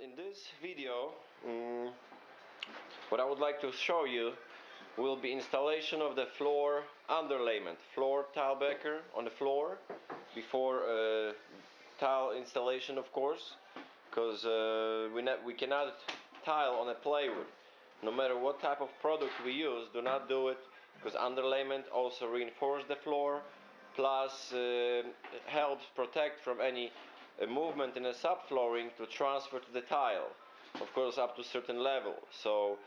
In this video, what I would like to show you will be installation of the floor underlayment, floor tile backer on the floor before tile installation, of course, because we cannot tile on a plywood. No matter what type of product we use, do not do it, because underlayment also reinforces the floor, plus helps protect from any movement in the subflooring to transfer to the tile, of course up to a certain level. So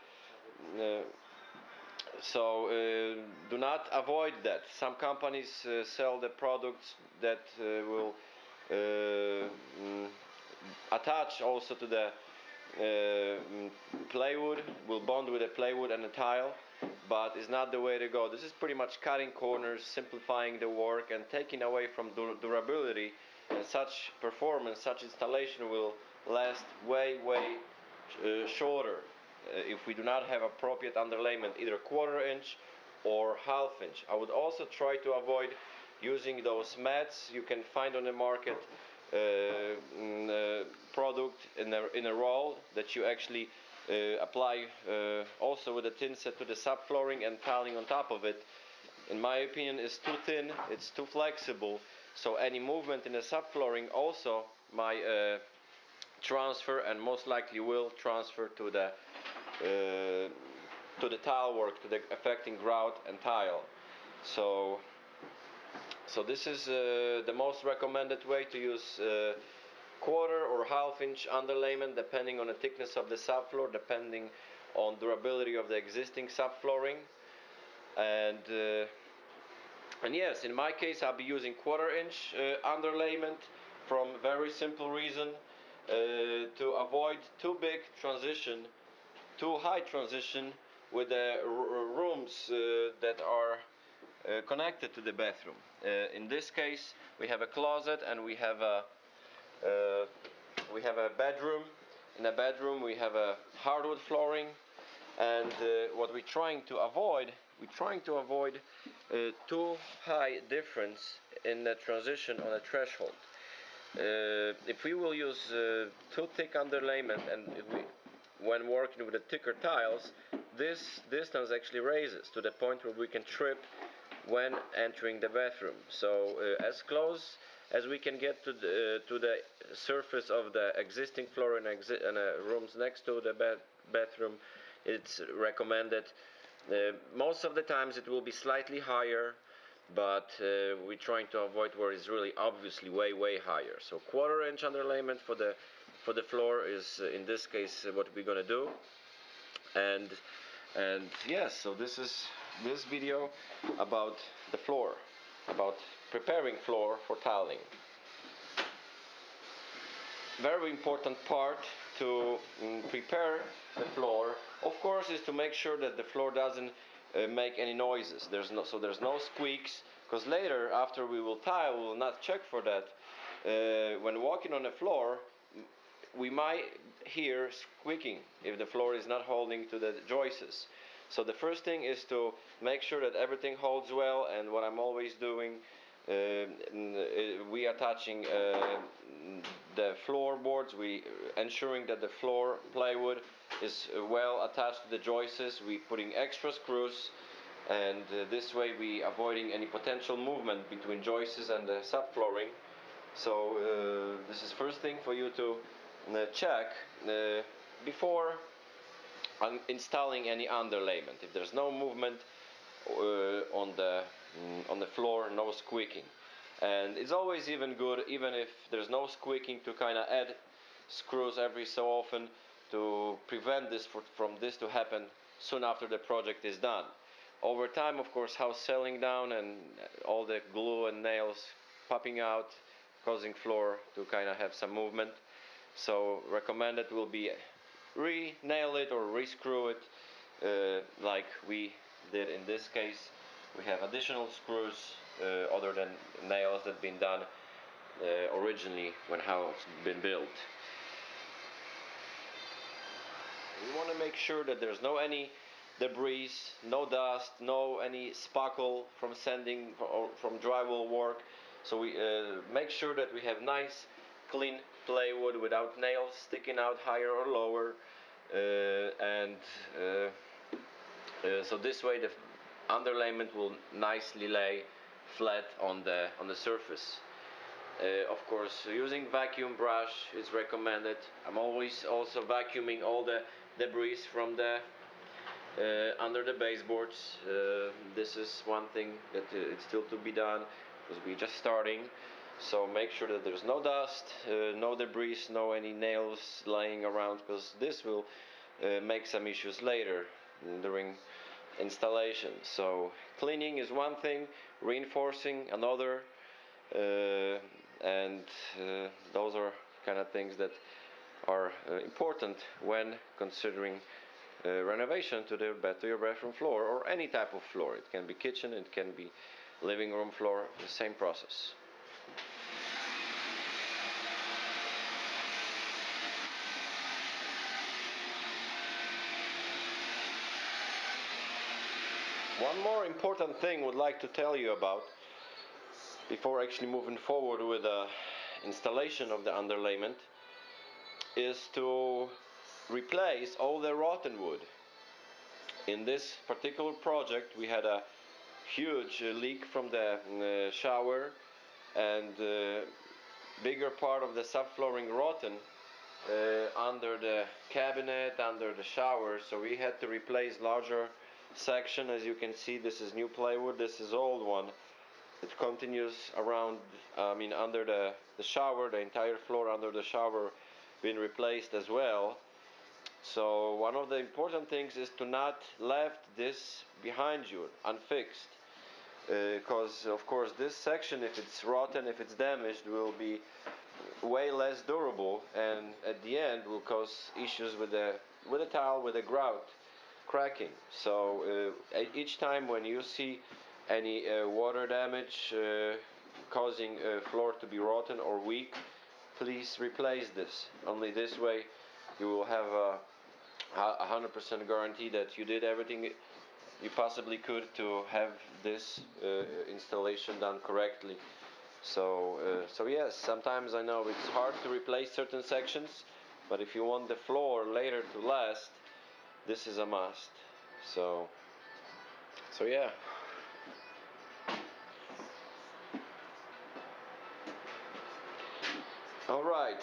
do not avoid that. Some companies sell the products that will attach also to the plywood, will bond with the plywood and the tile, but it's not the way to go. This is pretty much cutting corners, simplifying the work and taking away from durability, and such performance, such installation will last way shorter if we do not have appropriate underlayment, either 1/4 inch or 1/2 inch. I would also try to avoid using those mats you can find on the market, product in a roll that you actually apply also with a thin set to the subflooring and tiling on top of it. In my opinion, is too thin, it's too flexible, so any movement in the subflooring also might transfer, and most likely will transfer to the tile work, to the affecting grout and tile. So this is the most recommended way to use 1/4 or 1/2 inch underlayment, depending on the thickness of the subfloor, depending on durability of the existing subflooring. And yes, in my case I'll be using 1/4 inch underlayment, from very simple reason, to avoid too big transition, too high transition with the rooms that are connected to the bathroom. In this case we have a closet and we have a bedroom. In a bedroom we have a hardwood flooring, and what we're trying to avoid, too high difference in the transition on a threshold. If we will use too thick underlayment, and when working with the thicker tiles, this distance actually raises to the point where we can trip when entering the bathroom. So as close as we can get to the surface of the existing floor and rooms next to the bathroom, it's recommended. Most of the times it will be slightly higher, but we're trying to avoid where it's really obviously way higher. So 1/4 inch underlayment for the floor is in this case what we're gonna do. And yes, so this is this video about the floor, about preparing floor for tiling. Very important part to prepare the floor, of course, is to make sure that the floor doesn't make any noises. There's no squeaks, because later, after we will tile, we will not check for that. When walking on the floor, we might hear squeaking if the floor is not holding to the joists. So the first thing is to make sure that everything holds well, and what I'm always doing, we attaching the floorboards, we ensuring that the floor plywood is well attached to the joists. We putting extra screws, and this way we avoiding any potential movement between joists and the subflooring. So this is first thing for you to check before installing any underlayment. If there's no movement on the floor, no squeaking. And it's always even good, even if there's no squeaking, to kind of add screws every so often to prevent this from this to happen soon after the project is done. Over time, of course, house settling down and all the glue and nails popping out, causing floor to kind of have some movement. So recommended will be re-nail it or re-screw it, like we did in this case. We have additional screws other than nails that been done originally when house been built. We want to make sure that there's no any debris, no dust, no any sparkle from sanding or from drywall work. So we make sure that we have nice clean plywood without nails sticking out higher or lower, so this way the underlayment will nicely lay flat on the surface. Of course, using vacuum brush is recommended. I'm always also vacuuming all the debris from the under the baseboards. This is one thing that it's still to be done because we're just starting. So make sure that there's no dust, no debris, no any nails lying around, because this will make some issues later during installation. So cleaning is one thing, reinforcing another, and those are kind of things that are important when considering renovation to your bathroom floor or any type of floor. It can be kitchen, it can be living room floor, the same process. One more important thing I would like to tell you about before actually moving forward with the installation of the underlayment is to replace all the rotten wood. In this particular project we had a huge leak from the shower, and bigger part of the subflooring rotten under the cabinet, under the shower, so we had to replace larger section. As you can see, this is new plywood, this is old one. It continues around, under the shower, the entire floor under the shower been replaced as well. So one of the important things is to not left this behind you unfixed, because of course this section, if it's rotten, if it's damaged, will be way less durable, and at the end will cause issues with the tile, with the grout cracking. So each time when you see any water damage causing floor to be rotten or weak, please replace this. Only this way you will have a 100% guarantee that you did everything you possibly could to have this installation done correctly. So yes, sometimes I know it's hard to replace certain sections, but if you want the floor later to last, this is a must. So yeah. All right.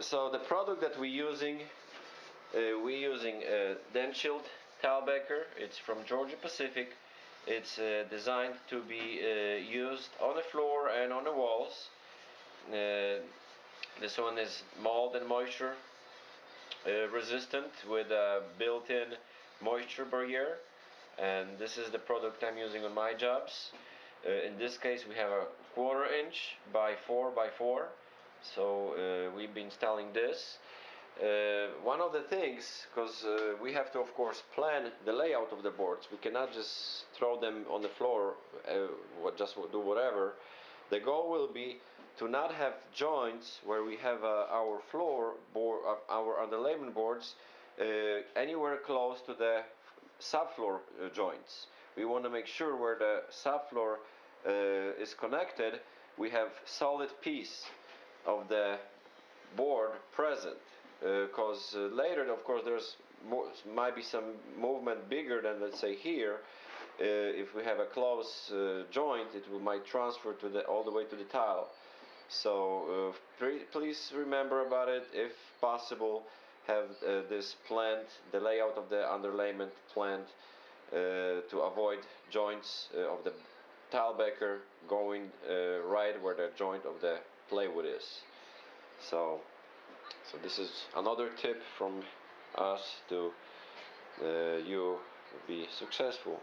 So the product that we're using Denshield Talbaker. It's from Georgia Pacific. It's designed to be used on the floor and on the walls. This one is mold and moisture resistant with a built-in moisture barrier, and this is the product I'm using on my jobs. In this case we have a 1/4 inch by 4 by 4, so we've been installing this. One of the things, because we have to of course plan the layout of the boards, we cannot just throw them on the floor, just do whatever. The goal will be to not have joints where we have our floor board, our underlayment boards, anywhere close to the subfloor joints. We want to make sure where the subfloor is connected, we have solid piece of the board present, because later of course there's might be some movement bigger than, let's say, here. If we have a close joint, it might transfer to all the way to the tile. So please remember about it. If possible, have this planned, the layout of the underlayment planned, to avoid joints of the tilebacker going right where the joint of the plywood is. So this is another tip from us to you be successful.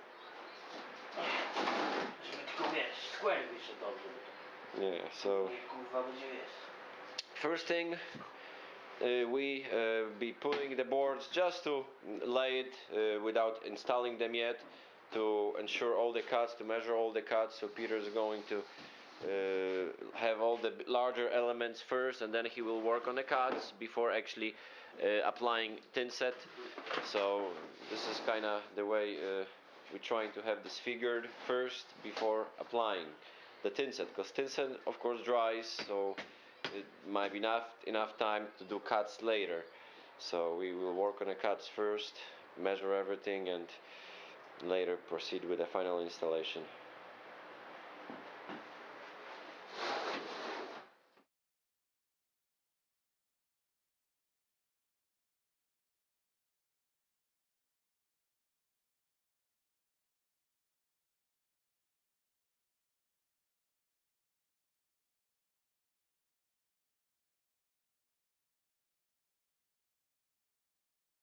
Yeah, so first thing, we be putting the boards just to lay it without installing them yet, to ensure all the cuts, to measure all the cuts. So Peter is going to have all the larger elements first, and then he will work on the cuts before actually applying tin set. So this is kind of the way we're trying to have this figured first before applying the tin set, because tin set of course dries, so it might be enough time to do cuts later. So we will work on the cuts first, measure everything, and later proceed with the final installation.